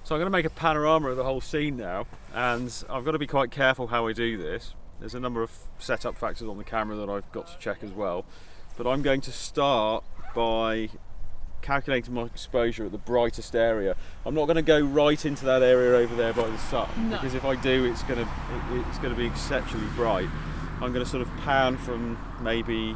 So I'm going to make a panorama of the whole scene now, and I've got to be quite careful how I do this. There's a number of setup factors on the camera that I've got to check as well, but I'm going to start by calculating my exposure at the brightest area. I'm not going to go right into that area over there by the sun, because if I do, it's going to be exceptionally bright. I'm going to sort of pan from maybe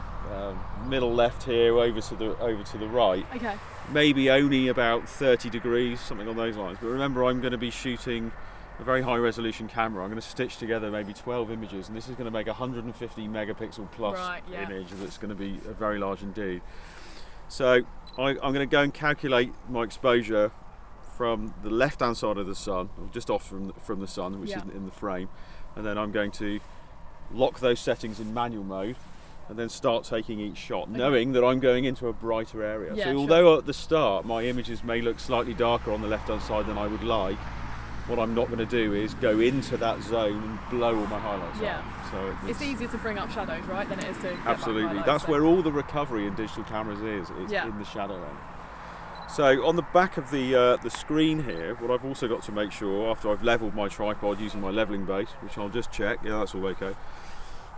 middle left here over to the right. Okay. Maybe only about 30 degrees, something on those lines. But remember, I'm going to be shooting a very high resolution camera. I'm going to stitch together maybe 12 images, and this is going to make a 150 megapixel plus image that's going to be very large indeed. So I'm going to go and calculate my exposure from the left hand side of the sun, or just off from the sun, which isn't in the frame, and then I'm going to lock those settings in manual mode and then start taking each shot, knowing that I'm going into a brighter area. So although at the start my images may look slightly darker on the left hand side than I would like, what I'm not going to do is go into that zone and blow all my highlights out. So it's easier to bring up shadows, right, than it is to get absolutely. That's where all the recovery in digital cameras is. It's in the shadow end. So on the back of the screen here, what I've also got to make sure, after I've leveled my tripod using my leveling base, which I'll just check, that's all okay,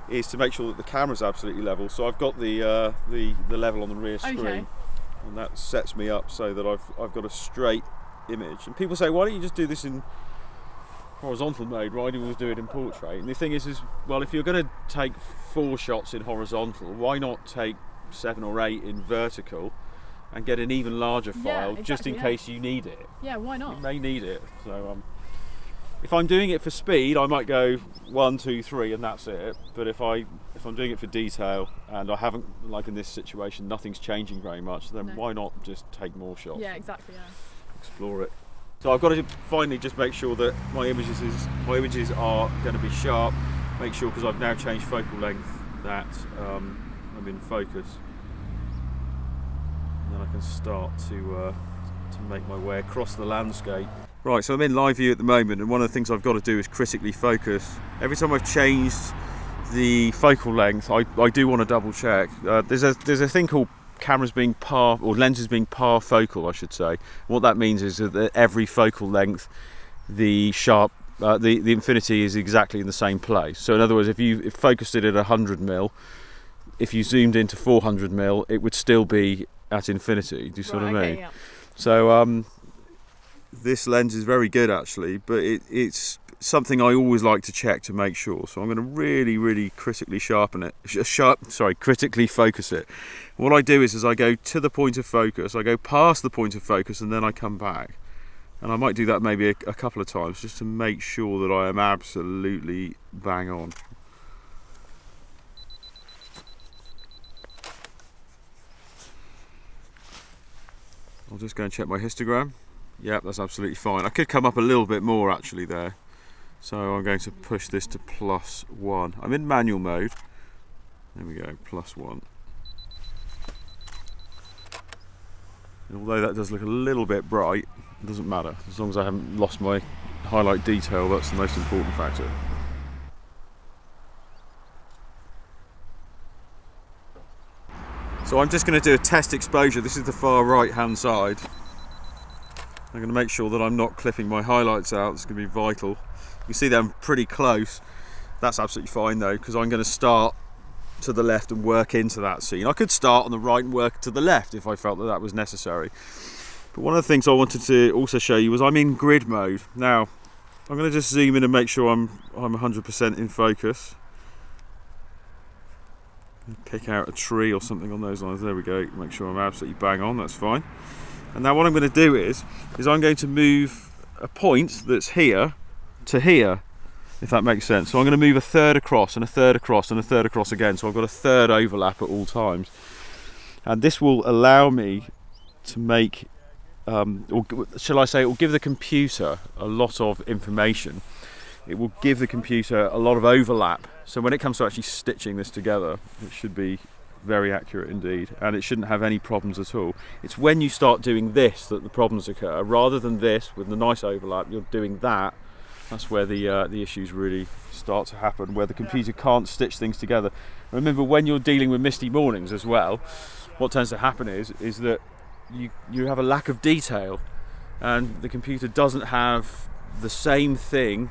is to make sure that the camera's absolutely level. So I've got the level on the rear screen, and that sets me up so that I've got a straight image. And people say, why don't you just do this in horizontal mode? Why do you always do it in portrait? And the thing is well, if you're going to take 4 shots in horizontal, why not take 7 or 8 in vertical and get an even larger file, just in case you need it? Yeah, why not? You may need it. So if I'm doing it for speed, I might go 1, 2, 3 and that's it. But if I'm doing it for detail and I haven't, like in this situation, nothing's changing very much, then why not just take more shots? Yeah, exactly. Yeah. Explore it. So I've got to finally just make sure that my images are going to be sharp. Make sure, because I've now changed focal length, that I'm in focus. And then I can start to make my way across the landscape. Right, so I'm in live view at the moment, and one of the things I've got to do is critically focus. Every time I've changed the focal length, I do want to double check. There's a thing called cameras being lenses being par focal, I should say. What that means is that at every focal length, the infinity is exactly in the same place. So in other words, if you focused it at 100mm, if you zoomed into 400mm, it would still be at infinity. Do you see what I mean? Yeah. So this lens is very good actually, but it's something I always like to check to make sure. So I'm going to really, really critically critically focus it. What I do is I go to the point of focus, I go past the point of focus, and then I come back. And I might do that maybe a couple of times just to make sure that I am absolutely bang on. I'll just go and check my histogram. Yep, that's absolutely fine. I could come up a little bit more actually there. So I'm going to push this to +1. I'm in manual mode. There we go, +1. And although that does look a little bit bright, it doesn't matter. As long as I haven't lost my highlight detail, that's the most important factor. So I'm just going to do a test exposure. This is the far right hand side. I'm going to make sure that I'm not clipping my highlights out. It's going to be vital. You can see that I'm pretty close. That's absolutely fine though, because I'm going to start to the left and work into that scene. I could start on the right and work to the left if I felt that was necessary. But one of the things I wanted to also show you was I'm in grid mode. Now, I'm going to just zoom in and make sure I'm 100% in focus. Pick out a tree or something on those lines. There we go. Make sure I'm absolutely bang on. That's fine. And now what I'm going to do is I'm going to move a point that's here to here, if that makes sense. So I'm going to move a third across and a third across and a third across again. So I've got a third overlap at all times. And this will allow me to make, or shall I say, it will give the computer a lot of information. It will give the computer a lot of overlap. So when it comes to actually stitching this together, it should be very accurate indeed, and it shouldn't have any problems at all. It's when you start doing this that the problems occur. Rather than this with the nice overlap, you're doing that. That's where the issues really start to happen, where the computer can't stitch things together. Remember, when you're dealing with misty mornings as well, what tends to happen is that you have a lack of detail. and the computer doesn't have the same thing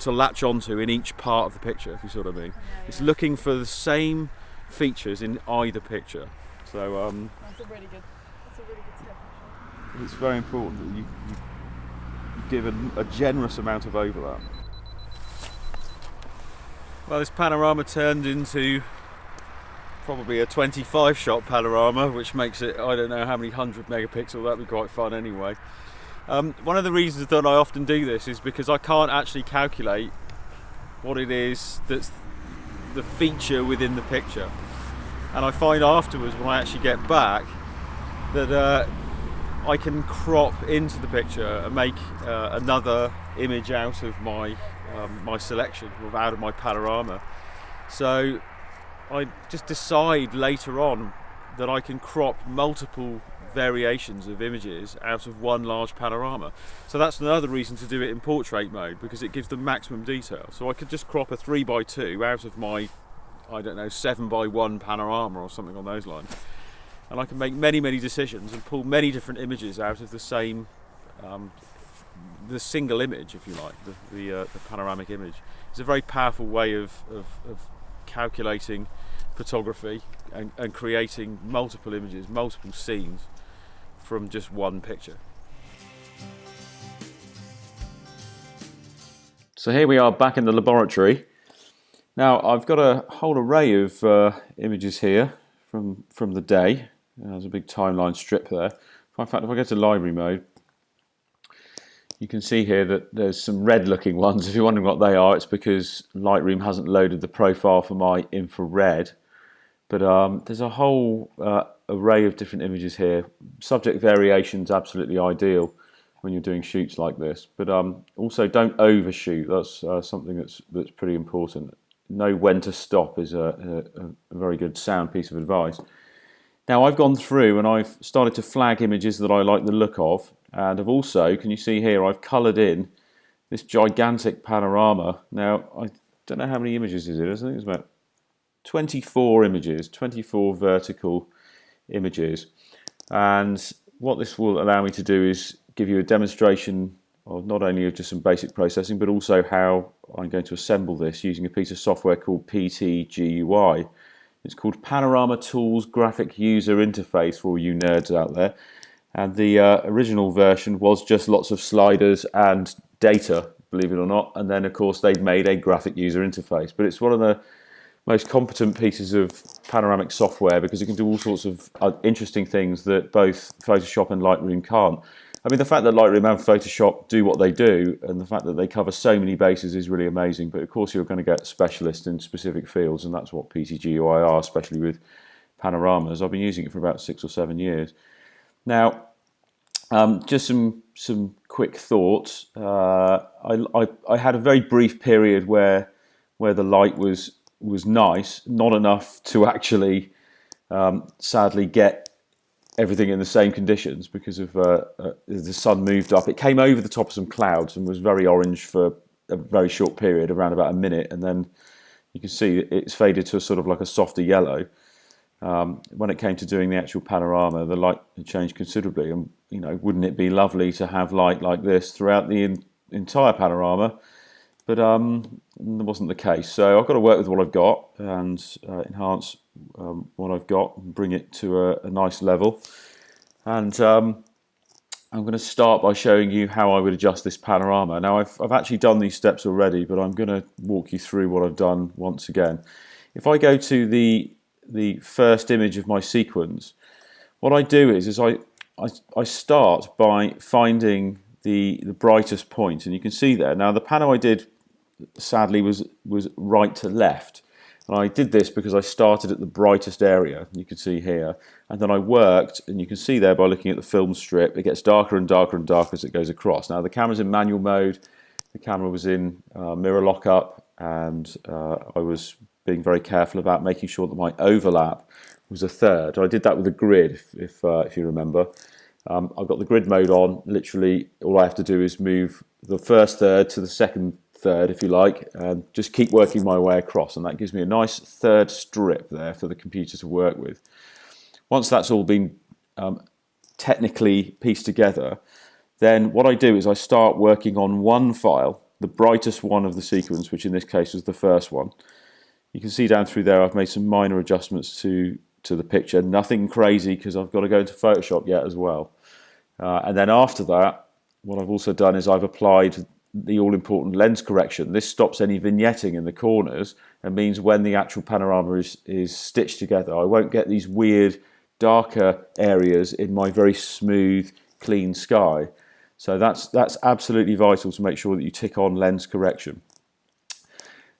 to latch onto in each part of the picture, if you see what I mean. It's looking for the same features in either picture. So That's a really good tip, actually. it's very important that you give a generous amount of overlap. Well, this panorama turned into probably a 25 shot panorama, which makes it, I don't know how many 100 megapixel. That'd be quite fun anyway. One of the reasons that I often do this is because I can't actually calculate what it is that's the feature within the picture, and I find afterwards when I actually get back that I can crop into the picture and make another image out of my my selection, or out of my panorama. So I just decide later on that I can crop multiple variations of images out of one large panorama. So that's another reason to do it in portrait mode, because it gives the maximum detail. So I could just crop a 3x2 out of my, I don't know, 7x1 panorama or something on those lines, and I can make many decisions and pull many different images out of the same the single image, if you like, the panoramic image. It's a very powerful way of calculating photography and creating multiple images, multiple scenes from just one picture. So here we are back in the laboratory. Now I've got a whole array of images here from the day. There's a big timeline strip there. In fact, if I go to library mode, you can see here that there's some red looking ones. If you're wondering what they are, it's because Lightroom hasn't loaded the profile for my infrared. But there's a whole array of different images here. Subject variation's absolutely ideal when you're doing shoots like this. But also don't overshoot. That's something that's pretty important. Know when to stop is a very good sound piece of advice. Now I've gone through and I've started to flag images that I like the look of, and I've also, can you see here, I've coloured in this gigantic panorama. Now I don't know how many images is it. I think it's about 24 images, 24 vertical images. And what this will allow me to do is give you a demonstration of not only of just some basic processing, but also how I'm going to assemble this using a piece of software called PTGUI. It's called Panorama Tools Graphic User Interface for all you nerds out there. And the original version was just lots of sliders and data, believe it or not. And then, of course, they've made a graphic user interface. But it's one of the most competent pieces of panoramic software because it can do all sorts of interesting things that both Photoshop and Lightroom can't. I mean, the fact that Lightroom and Photoshop do what they do, and the fact that they cover so many bases is really amazing. But of course, you're going to get specialists in specific fields, and that's what PTGUI are, especially with panoramas. I've been using it for about 6 or 7 years. Now, just some quick thoughts. I had a very brief period where the light was nice, not enough to actually, sadly, get everything in the same conditions because of the sun moved up. It came over the top of some clouds and was very orange for a very short period, around about a minute, and then you can see it's faded to a sort of like a softer yellow. When it came to doing the actual panorama, the light had changed considerably, and you know, wouldn't it be lovely to have light like this throughout the entire panorama? But it wasn't the case. So I've got to work with what I've got and enhance what I've got and bring it to a nice level. And I'm going to start by showing you how I would adjust this panorama. Now I've actually done these steps already, but I'm going to walk you through what I've done once again. If I go to the first image of my sequence, what I do is I start by finding the brightest point, and you can see there. Now the pano I did, sadly, was right to left, and I did this because I started at the brightest area, you can see here, and then I worked, and you can see there by looking at the film strip, it gets darker and darker and darker as it goes across. Now the camera's in manual mode, the camera was in mirror lockup, and I was being very careful about making sure that my overlap was a third. I did that with a grid, if you remember. I've got the grid mode on. Literally, all I have to do is move the first third to the second third, if you like, and just keep working my way across. And that gives me a nice third strip there for the computer to work with. Once that's all been technically pieced together, then what I do is I start working on one file, the brightest one of the sequence, which in this case was the first one. You can see down through there I've made some minor adjustments to the picture, nothing crazy because I've got to go into Photoshop yet as well. And then after that, what I've also done is I've applied the all-important lens correction. This stops any vignetting in the corners and means when the actual panorama is stitched together, I won't get these weird darker areas in my very smooth, clean sky. So that's absolutely vital to make sure that you tick on lens correction.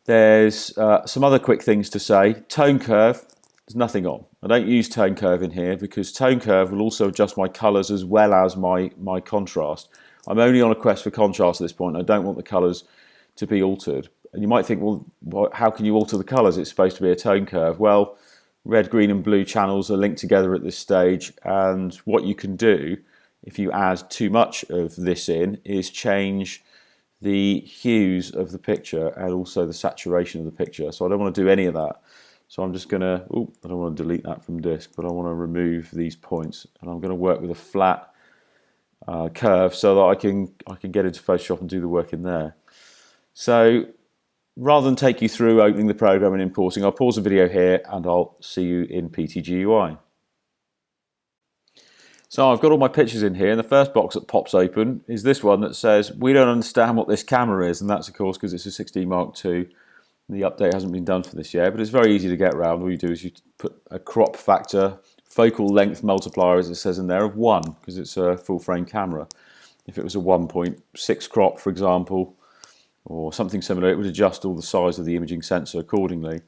There's some other quick things to say. Tone curve, there's nothing on. I don't use tone curve in here because tone curve will also adjust my colours as well as my contrast. I'm only on a quest for contrast at this point. I don't want the colours to be altered. And you might think, well, how can you alter the colours? It's supposed to be a tone curve. Well, red, green and blue channels are linked together at this stage, and what you can do if you add too much of this in is change the hues of the picture and also the saturation of the picture. So I don't want to do any of that. So I'm just going to, I don't want to delete that from disk, but I want to remove these points, and I'm going to work with a flat curve so that I can get into Photoshop and do the work in there. So rather than take you through opening the program and importing, I'll pause the video here and I'll see you in PTGUI. So I've got all my pictures in here, and the first box that pops open is this one that says we don't understand what this camera is, and that's of course because it's a 16 Mark II. The update hasn't been done for this yet, but it's very easy to get around. All you do is you put a crop factor, focal length multiplier, as it says in there, of 1, because it's a full frame camera. If it was a 1.6 crop, for example, or something similar, it would adjust all the size of the imaging sensor accordingly.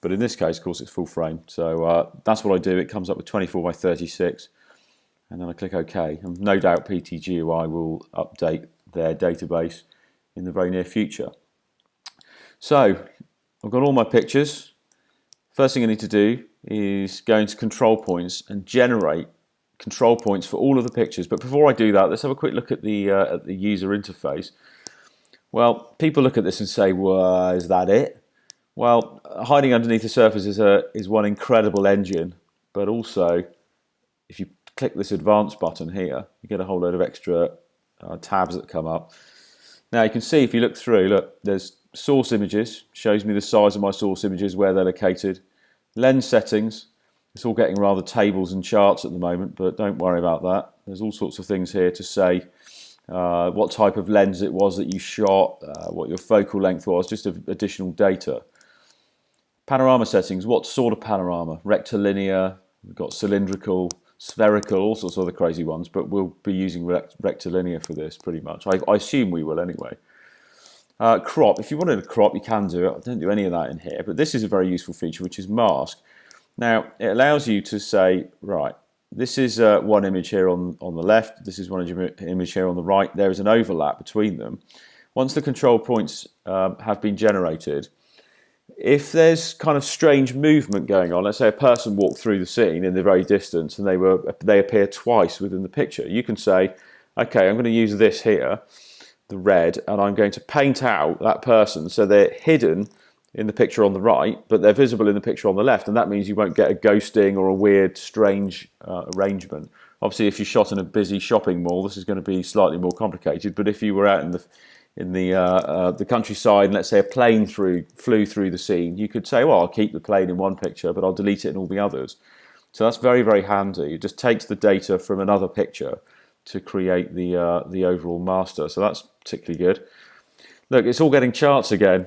But in this case, of course, it's full frame. So that's what I do. It comes up with 24 by 36, and then I click OK. And no doubt PTGUI will update their database in the very near future. So I've got all my pictures. First thing I need to do is go into control points and generate control points for all of the pictures. But before I do that, let's have a quick look at the user interface. Well, people look at this and say, well, is that it? Well, hiding underneath the surface is one incredible engine, but also if you click this advanced button here, you get a whole load of extra tabs that come up. Now you can see if you look through, look, there's source images, shows me the size of my source images, where they're located. Lens settings, it's all getting rather tables and charts at the moment, but don't worry about that. There's all sorts of things here to say what type of lens it was that you shot, what your focal length was, just additional data. Panorama settings, what sort of panorama? Rectilinear, we've got cylindrical, spherical, all sorts of other crazy ones, but we'll be using rectilinear for this pretty much. I assume we will anyway. Crop, if you wanted a crop, you can do it. I don't do any of that in here, but this is a very useful feature, which is mask. Now, it allows you to say, right, this is one image here on the left, this is one image here on the right, there is an overlap between them. Once the control points have been generated, if there's kind of strange movement going on, let's say a person walked through the scene in the very distance and they appear twice within the picture, you can say, okay, I'm going to use this here, the red, and I'm going to paint out that person so they're hidden in the picture on the right, but they're visible in the picture on the left, and that means you won't get a ghosting or a weird, strange arrangement. Obviously, if you're shot in a busy shopping mall, this is going to be slightly more complicated, but if you were out in the countryside and let's say a plane flew through the scene, you could say, well, I'll keep the plane in one picture, but I'll delete it in all the others. So that's very, very handy. It just takes the data from another picture to create the overall master. So that's particularly good. Look, it's all getting charts again.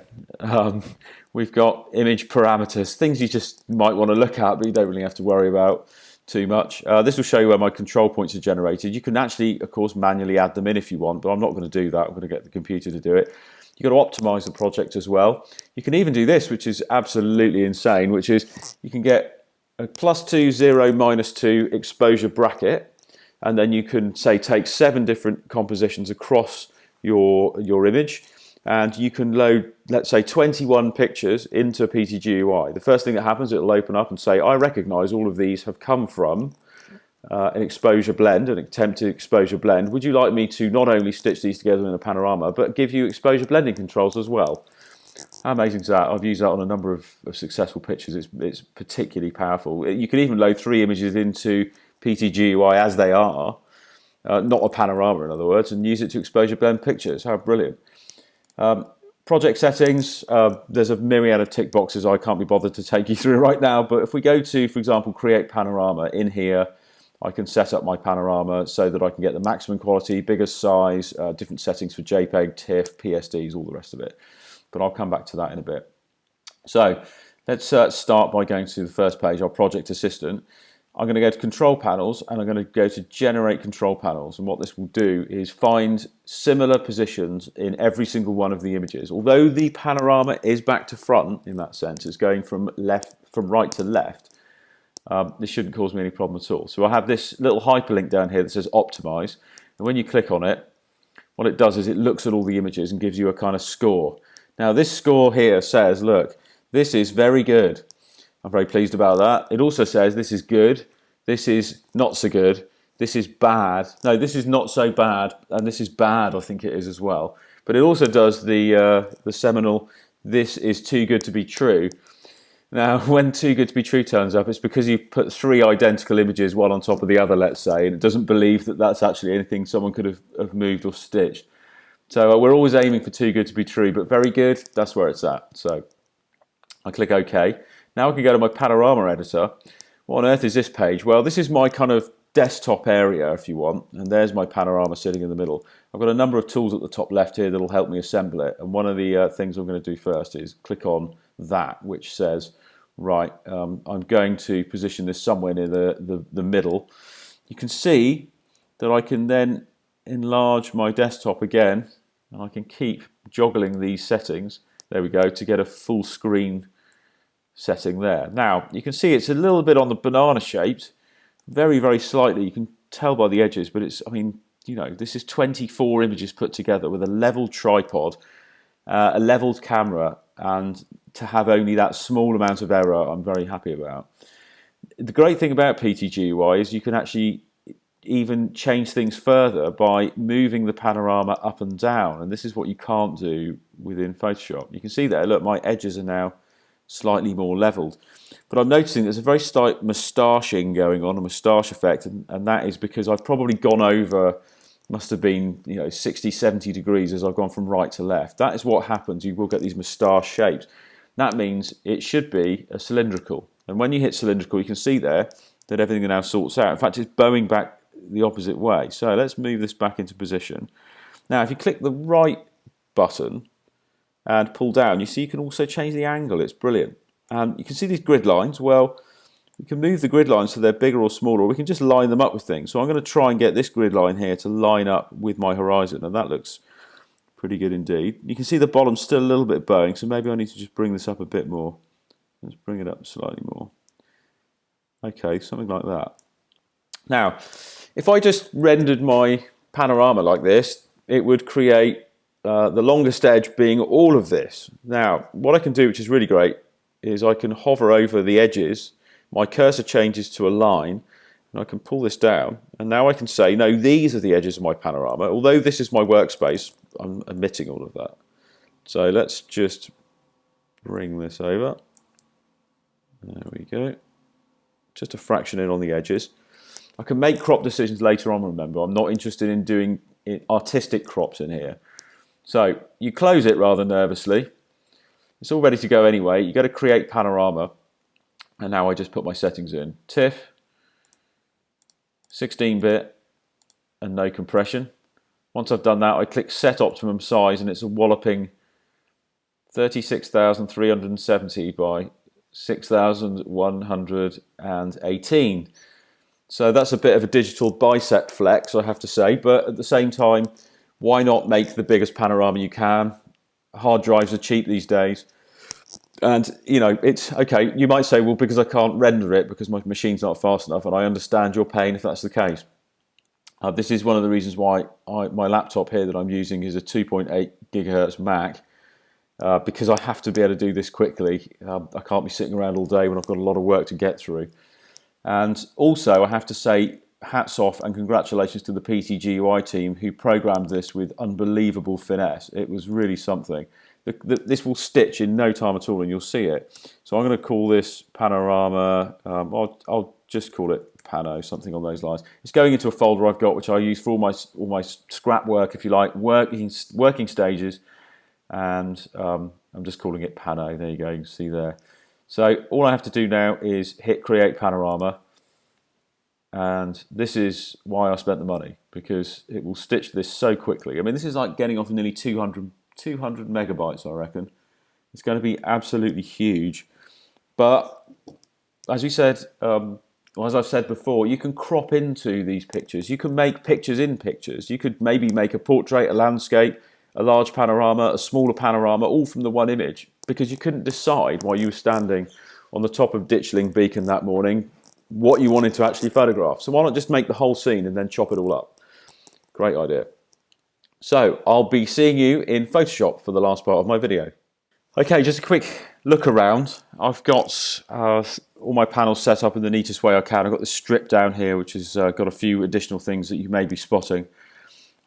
We've got image parameters, things you just might want to look at, but you don't really have to worry about too much. This will show you where my control points are generated. You can actually, of course, manually add them in if you want, but I'm not going to do that. I'm going to get the computer to do it. You've got to optimize the project as well. You can even do this, which is absolutely insane, which is you can get a +2, 0, -2 exposure bracket, and then you can say take 7 different compositions across your image, and you can load, let's say, 21 pictures into PTGUI. The first thing that happens, it'll open up and say, I recognize all of these have come from an exposure blend, an attempted exposure blend. Would you like me to not only stitch these together in a panorama, but give you exposure blending controls as well? How amazing is that? I've used that on a number of successful pictures. It's particularly powerful. You can even load 3 images into PTGUI as they are, not a panorama in other words, and use it to expose your blend pictures. How brilliant. Project settings, there's a myriad of tick boxes I can't be bothered to take you through right now, but if we go to, for example, create panorama, in here I can set up my panorama so that I can get the maximum quality, biggest size, different settings for JPEG, TIFF, PSDs, all the rest of it. But I'll come back to that in a bit. So let's start by going to the first page, our project assistant. I'm going to go to control panels and I'm going to go to generate control panels, and what this will do is find similar positions in every single one of the images. Although the panorama is back to front in that sense, it's going from right to left, this shouldn't cause me any problem at all. So I have this little hyperlink down here that says optimize, and when you click on it, what it does is it looks at all the images and gives you a kind of score. Now this score here says, look, this is very good. I'm very pleased about that. It also says this is good, this is not so good, this is bad. No, this is not so bad, and this is bad, I think it is as well. But it also does the seminal, this is too good to be true. Now, when too good to be true turns up, it's because you've put 3 identical images, one on top of the other, let's say, and it doesn't believe that that's actually anything someone could have moved or stitched. So we're always aiming for too good to be true, but very good, that's where it's at. So I click OK. Now I can go to my panorama editor. What on earth is this page? Well, this is my kind of desktop area, if you want, and there's my panorama sitting in the middle. I've got a number of tools at the top left here that'll help me assemble it, and one of the things I'm going to do first is click on that, which says, right, I'm going to position this somewhere near the middle. You can see that I can then enlarge my desktop again, and I can keep joggling these settings, there we go, to get a full screen setting there. Now you can see it's a little bit on the banana shaped, very, very slightly, you can tell by the edges, but it's, I mean, you know, this is 24 images put together with a level tripod, a leveled camera, and to have only that small amount of error, I'm very happy about. The great thing about PTGUI is you can actually even change things further by moving the panorama up and down, and this is what you can't do within Photoshop. You can see there, look, my edges are now slightly more leveled, but I'm noticing there's a very slight moustacheing going on, a moustache effect, and that is because I've probably gone over, must have been, you know, 60-70 degrees as I've gone from right to left. That is what happens. You will get these moustache shapes. That means it should be a cylindrical, and when you hit cylindrical, you can see there that everything now sorts out. In fact, it's bowing back the opposite way. So let's move this back into position. Now if you click the right button and pull down, you see you can also change the angle. It's brilliant. And you can see these grid lines. Well, we can move the grid lines so they're bigger or smaller, or we can just line them up with things. So I'm going to try and get this grid line here to line up with my horizon, and that looks pretty good indeed. You can see the bottom's still a little bit bowing, so maybe I need to just bring this up a bit more. Let's bring it up slightly more. Okay, something like that. Now, if I just rendered my panorama like this, it would create the longest edge being all of this. Now, what I can do, which is really great, is I can hover over the edges, my cursor changes to a line, and I can pull this down, and now I can say, no, these are the edges of my panorama. Although this is my workspace, I'm omitting all of that. So let's just bring this over. There we go. Just a fraction in on the edges. I can make crop decisions later on, remember. I'm not interested in doing artistic crops in here. So you close it rather nervously. It's all ready to go anyway. You go to create panorama, and now I just put my settings in. TIFF, 16-bit, and no compression. Once I've done that, I click set optimum size, and it's a walloping 36,370 by 6,118. So that's a bit of a digital bicep flex, I have to say, but at the same time, why not make the biggest panorama you can? Hard drives are cheap these days. And, you know, it's okay. You might say, well, because I can't render it because my machine's not fast enough, and I understand your pain if that's the case. This is one of the reasons why my laptop here that I'm using is a 2.8 gigahertz Mac, because I have to be able to do this quickly. I can't be sitting around all day when I've got a lot of work to get through. And also, I have to say, hats off and congratulations to the PTGUI team who programmed this with unbelievable finesse. It was really something. This will stitch in no time at all, and you'll see it. So I'm going to call this panorama, I'll just call it pano, something on those lines. It's going into a folder I've got, which I use for all my scrap work, if you like, working stages, and I'm just calling it pano. There you go, you can see there. So all I have to do now is hit create panorama, and this is why I spent the money, because it will stitch this so quickly. I mean, this is like getting off nearly 200 megabytes, I reckon. It's going to be absolutely huge. But as we said, as I've said before, you can crop into these pictures. You can make pictures in pictures. You could maybe make a portrait, a landscape, a large panorama, a smaller panorama, all from the one image, because you couldn't decide while you were standing on the top of Ditchling Beacon that morning what you wanted to actually photograph. So why not just make the whole scene and then chop it all up? Great idea. So I'll be seeing you in Photoshop for the last part of my video. Okay, just a quick look around. I've got all my panels set up in the neatest way I can. I've got the strip down here, which has got a few additional things that you may be spotting.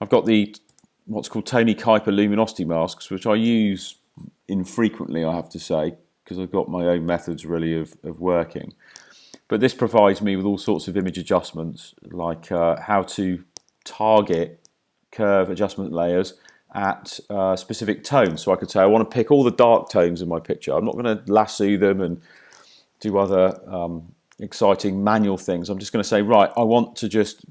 I've got the what's called Tony Kuiper luminosity masks, which I use infrequently, I have to say, because I've got my own methods really of working. But this provides me with all sorts of image adjustments, like how to target curve adjustment layers at specific tones. So I could say I want to pick all the dark tones in my picture. I'm not going to lasso them and do other exciting manual things. I'm just going to say, right, I want to just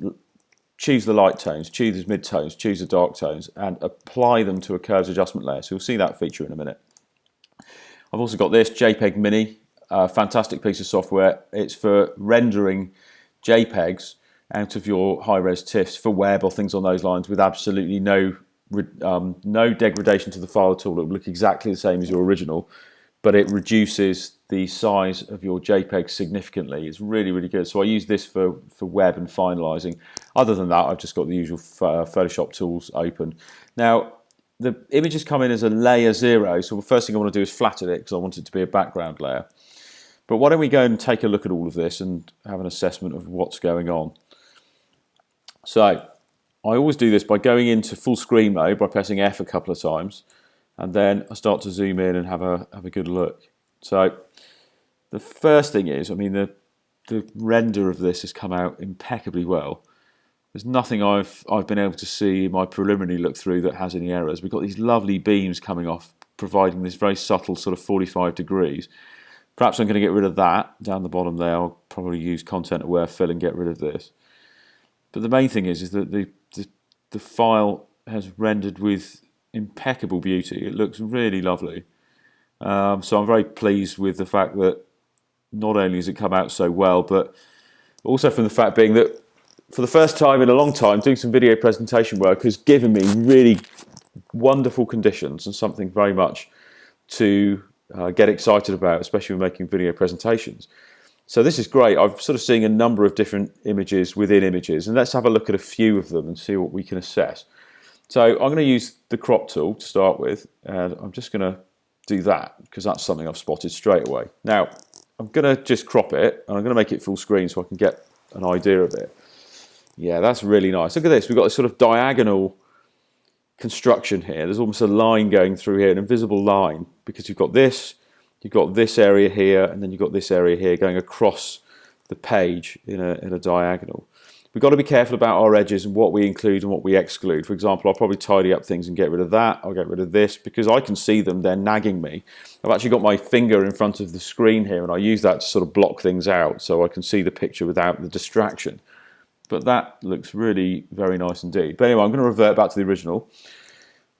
choose the light tones, choose the mid tones, choose the dark tones, and apply them to a curves adjustment layer. So you'll see that feature in a minute. I've also got this JPEG Mini, a fantastic piece of software. It's for rendering JPEGs out of your high-res TIFFs for web or things on those lines with absolutely no degradation to the file at all. It will look exactly the same as your original, but it reduces the size of your JPEG significantly. It's really, really good. So I use this for web and finalizing. Other than that, I've just got the usual Photoshop tools open. Now, the images come in as a layer 0, so the first thing I want to do is flatten it because I want it to be a background layer. But why don't we go and take a look at all of this and have an assessment of what's going on. So I always do this by going into full screen mode by pressing F a couple of times, and then I start to zoom in and have a good look. So the first thing is, I mean, the render of this has come out impeccably well. There's nothing I've been able to see in my preliminary look through that has any errors. We've got these lovely beams coming off, providing this very subtle sort of 45 degrees. Perhaps I'm going to get rid of that down the bottom there. I'll probably use content aware fill and get rid of this. But the main thing is that the file has rendered with impeccable beauty. It looks really lovely. So I'm very pleased with the fact that not only has it come out so well, but also from the fact being that for the first time in a long time, doing some video presentation work has given me really wonderful conditions and something very much to get excited about, especially when making video presentations. So this is great. I'm sort of seeing a number of different images within images, and let's have a look at a few of them and see what we can assess. So I'm going to use the crop tool to start with, and I'm just going to do that because that's something I've spotted straight away. Now, I'm going to just crop it, and I'm going to make it full screen so I can get an idea of it. Yeah, that's really nice. Look at this. We've got this sort of diagonal construction here. There's almost a line going through here, an invisible line, because you've got this area here, and then you've got this area here going across the page in a diagonal. We've got to be careful about our edges and what we include and what we exclude. For example, I'll probably tidy up things and get rid of that. I'll get rid of this because I can see them, they're nagging me. I've actually got my finger in front of the screen here, and I use that to sort of block things out so I can see the picture without the distraction. But that looks really very nice indeed. But anyway, I'm going to revert back to the original.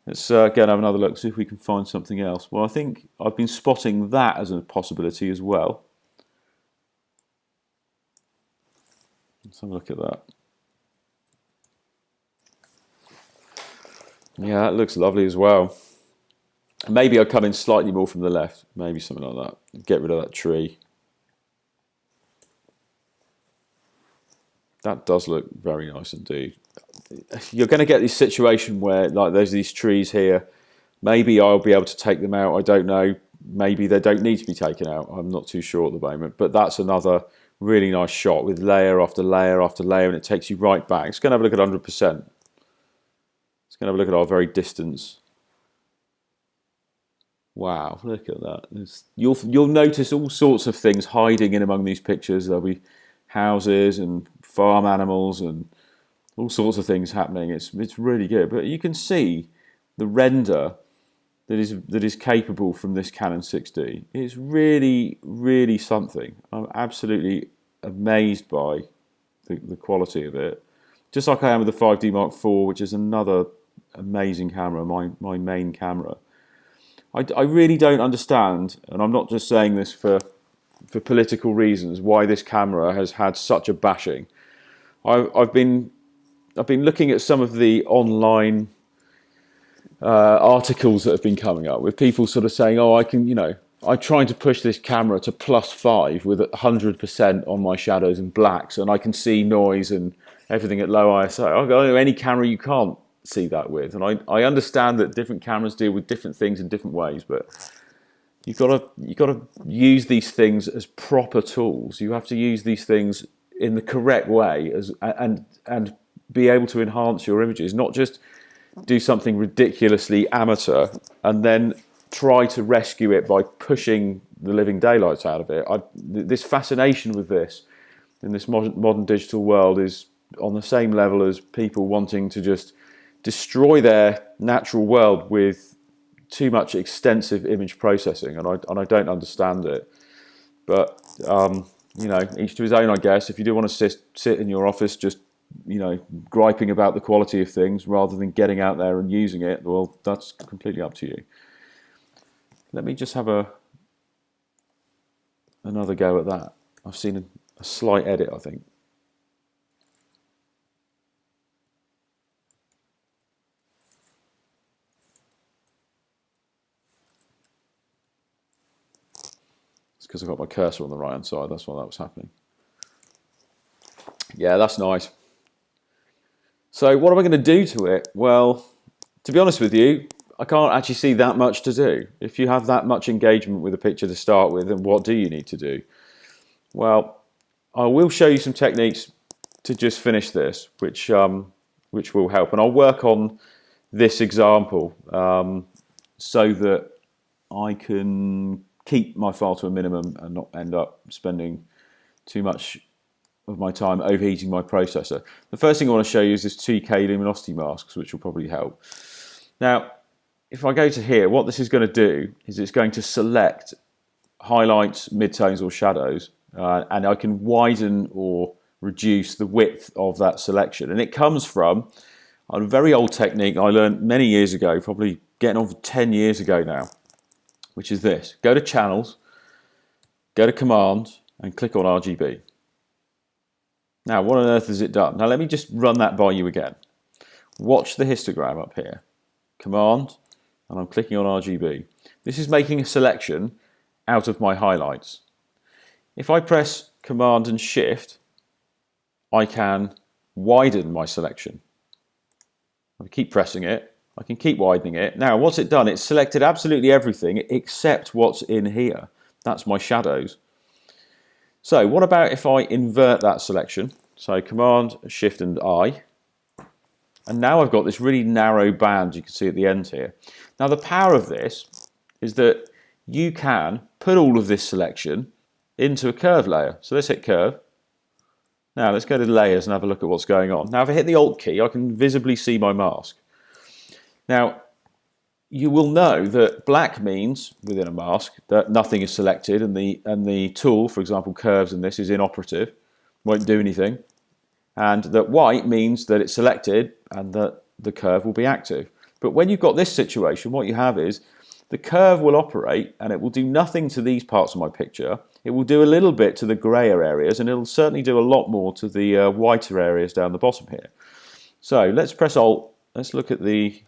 Let's again have another look, see if we can find something else. Well, I think I've been spotting that as a possibility as well. Let's have a look at that. Yeah, that looks lovely as well. Maybe I'll come in slightly more from the left, maybe something like that. Get rid of that tree. That does look very nice indeed. You're going to get this situation where, like, there's these trees here. Maybe I'll be able to take them out. I don't know. Maybe they don't need to be taken out. I'm not too sure at the moment. But that's another really nice shot with layer after layer after layer, and it takes you right back. It's going to have a look at 100%. It's going to have a look at our very distance. Wow, look at that. You'll notice all sorts of things hiding in among these pictures. There'll be houses and farm animals and all sorts of things happening. It's really good. But you can see the render that is capable from this Canon 6D. It's really, really something. I'm absolutely amazed by the quality of it. Just like I am with the 5D Mark IV, which is another amazing camera, my main camera. I really don't understand, and I'm not just saying this for political reasons, why this camera has had such a bashing. I've been looking at some of the online articles that have been coming up with people sort of saying, oh, I'm trying to push this camera to +5 with 100% on my shadows and blacks, and I can see noise and everything at low ISO. I go, any camera you can't see that with, and I understand that different cameras deal with different things in different ways, but you've got to use these things as proper tools. You have to use these things in the correct way and be able to enhance your images, not just do something ridiculously amateur and then try to rescue it by pushing the living daylights out of it. This fascination with this in this modern digital world is on the same level as people wanting to just destroy their natural world with too much extensive image processing, and I don't understand it. But each to his own, I guess. If you do want to sit in your office just griping about the quality of things rather than getting out there and using it, well, that's completely up to you. Let me just have another go at that. I've seen a slight edit, I think. It's because I've got my cursor on the right hand side, that's why that was happening. Yeah, that's nice. So what am I going to do to it? Well, to be honest with you, I can't actually see that much to do. If you have that much engagement with a picture to start with, then what do you need to do? Well, I will show you some techniques to just finish this, which will help. And I'll work on this example so that I can keep my file to a minimum and not end up spending too much of my time overheating my processor. The first thing I want to show you is this 2K luminosity masks, which will probably help. Now, if I go to here, what this is going to do is it's going to select highlights, midtones or shadows, and I can widen or reduce the width of that selection. And it comes from a very old technique I learned many years ago, probably getting on for 10 years ago now, which is this. Go to Channels, go to Command, and click on RGB. Now, what on earth has it done? Now, let me just run that by you again. Watch the histogram up here. Command, and I'm clicking on RGB. This is making a selection out of my highlights. If I press Command and Shift, I can widen my selection. I keep pressing it. I can keep widening it. Now, what's it done? It's selected absolutely everything except what's in here. That's my shadows. So what about if I invert that selection? So Command, Shift and I. And now I've got this really narrow band you can see at the end here. Now the power of this is that you can put all of this selection into a curve layer. So let's hit curve. Now let's go to layers and have a look at what's going on. Now if I hit the Alt key, I can visibly see my mask. Now you will know that black means within a mask that nothing is selected and the tool, for example curves in this, is inoperative, won't do anything. And that white means that it's selected and that the curve will be active. But when you've got this situation, what you have is the curve will operate and it will do nothing to these parts of my picture. It will do a little bit to the grayer areas and it'll certainly do a lot more to the whiter areas down the bottom here. So let's press Alt, let's look at the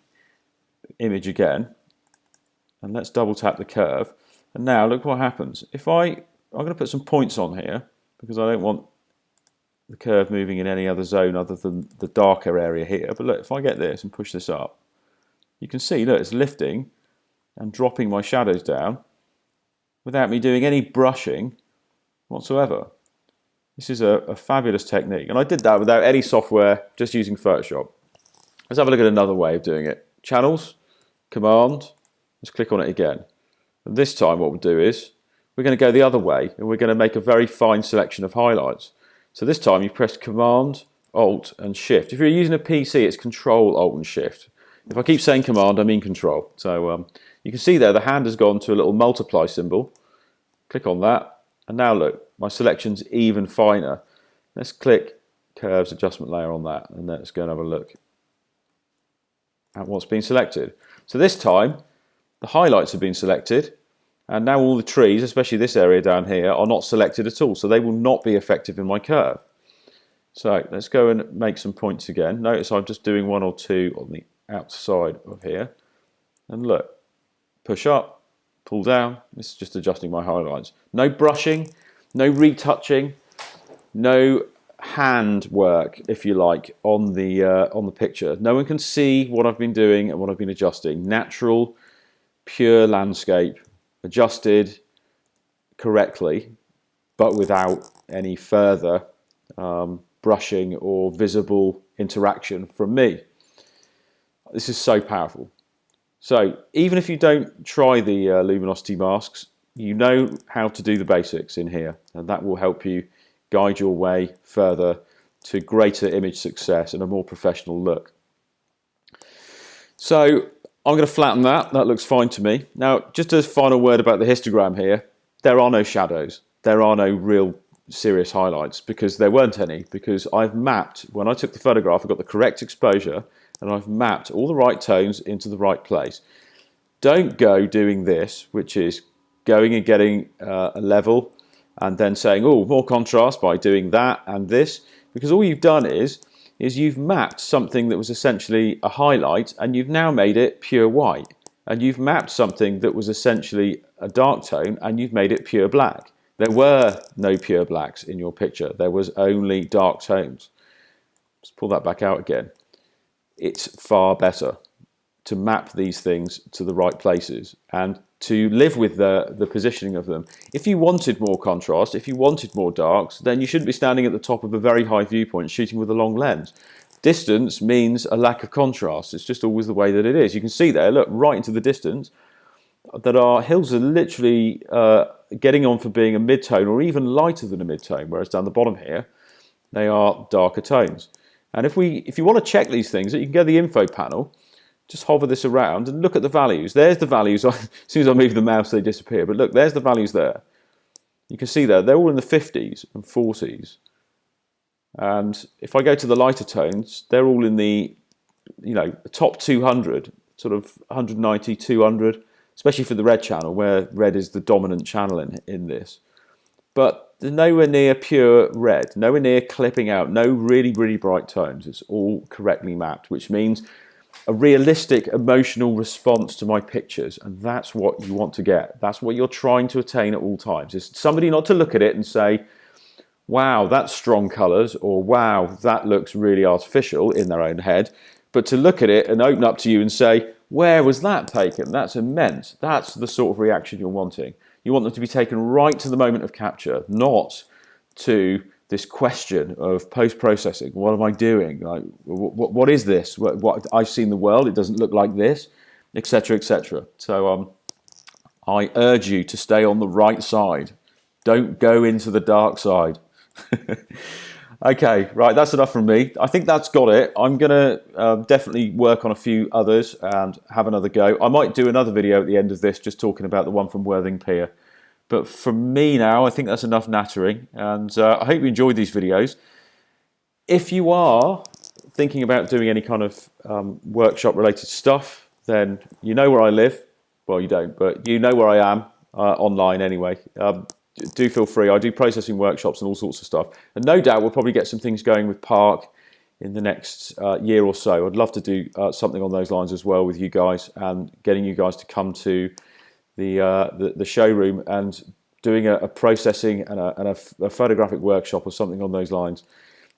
image again and let's double tap the curve. And now look what happens. I'm going to put some points on here because I don't want the curve moving in any other zone other than the darker area here. But look, if I get this and push this up, you can see, look, it's lifting and dropping my shadows down without me doing any brushing whatsoever. This is a fabulous technique. And I did that without any software, just using Photoshop. Let's have a look at another way of doing it. Channels, Command, let's click on it again. And this time what we'll do is we're going to go the other way and we're going to make a very fine selection of highlights. So this time you press Command, Alt and Shift. If you're using a PC, it's Control, Alt and Shift. If I keep saying Command, I mean Control. So you can see there the hand has gone to a little multiply symbol. Click on that, and now look, my selection's even finer. Let's click Curves Adjustment Layer on that, and let's go and have a look at what's been selected. So this time, the highlights have been selected, and now all the trees, especially this area down here, are not selected at all, so they will not be effective in my curve. So let's go and make some points again. Notice I'm just doing 1 or 2 on the outside of here, and look, push up, pull down. This is just adjusting my highlights. No brushing, no retouching, no hand work, if you like, on the picture. No one can see what I've been doing and what I've been adjusting. Natural, pure landscape, adjusted correctly, but without any further brushing or visible interaction from me. This is so powerful. So even if you don't try the luminosity masks, you know how to do the basics in here, and that will help you guide your way further to greater image success and a more professional look. So I'm going to flatten that. That looks fine to me. Now, just a final word about the histogram here. There are no shadows. There are no real serious highlights because there weren't any, because I've mapped, when I took the photograph, I got the correct exposure and I've mapped all the right tones into the right place. Don't go doing this, which is going and getting a level and then saying, oh, more contrast by doing that and this, because all you've done is you've mapped something that was essentially a highlight and you've now made it pure white. And you've mapped something that was essentially a dark tone and you've made it pure black. There were no pure blacks in your picture. There was only dark tones. Let's pull that back out again. It's far better to map these things to the right places and to live with the positioning of them. If you wanted more contrast, if you wanted more darks, then you shouldn't be standing at the top of a very high viewpoint shooting with a long lens. Distance means a lack of contrast. It's just always the way that it is. You can see there, look, right into the distance, that our hills are literally getting on for being a mid-tone or even lighter than a mid-tone, whereas down the bottom here, they are darker tones. And if you want to check these things, you can go to the info panel, just hover this around and look at the values. There's the values. As soon as I move the mouse, they disappear. But look, there's the values there. You can see there, they're all in the 50s and 40s. And if I go to the lighter tones, they're all in the, top 200, sort of 190, 200, especially for the red channel, where red is the dominant channel in this. But they're nowhere near pure red, nowhere near clipping out, no really, really bright tones. It's all correctly mapped, which means a realistic emotional response to my pictures, and that's what you want to get. That's what you're trying to attain at all times. It's somebody not to look at it and say, wow, that's strong colours, or wow, that looks really artificial in their own head, but to look at it and open up to you and say, where was that taken? That's immense. That's the sort of reaction you're wanting. You want them to be taken right to the moment of capture, not to this question of post-processing. What am I doing? Like, what is this? What I've seen the world. It doesn't look like this, etc., etc. So I urge you to stay on the right side. Don't go into the dark side. Okay, right, that's enough from me. I think that's got it. I'm going to definitely work on a few others and have another go. I might do another video at the end of this just talking about the one from Worthing Pier. But for me now, I think that's enough nattering. And I hope you enjoyed these videos. If you are thinking about doing any kind of workshop-related stuff, then you know where I live. Well, you don't, but you know where I am online anyway. Do feel free. I do processing workshops and all sorts of stuff. And no doubt we'll probably get some things going with Park in the next year or so. I'd love to do something on those lines as well with you guys, and getting you guys to come to the showroom and doing a processing and a photographic workshop or something on those lines.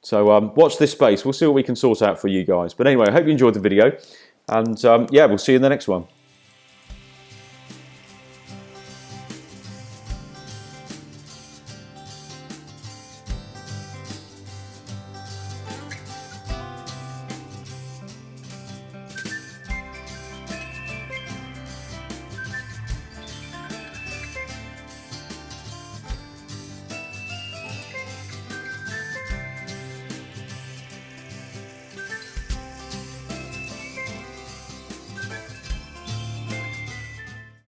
So watch this space. We'll see what we can sort out for you guys. But anyway, I hope you enjoyed the video. And yeah, we'll see you in the next one.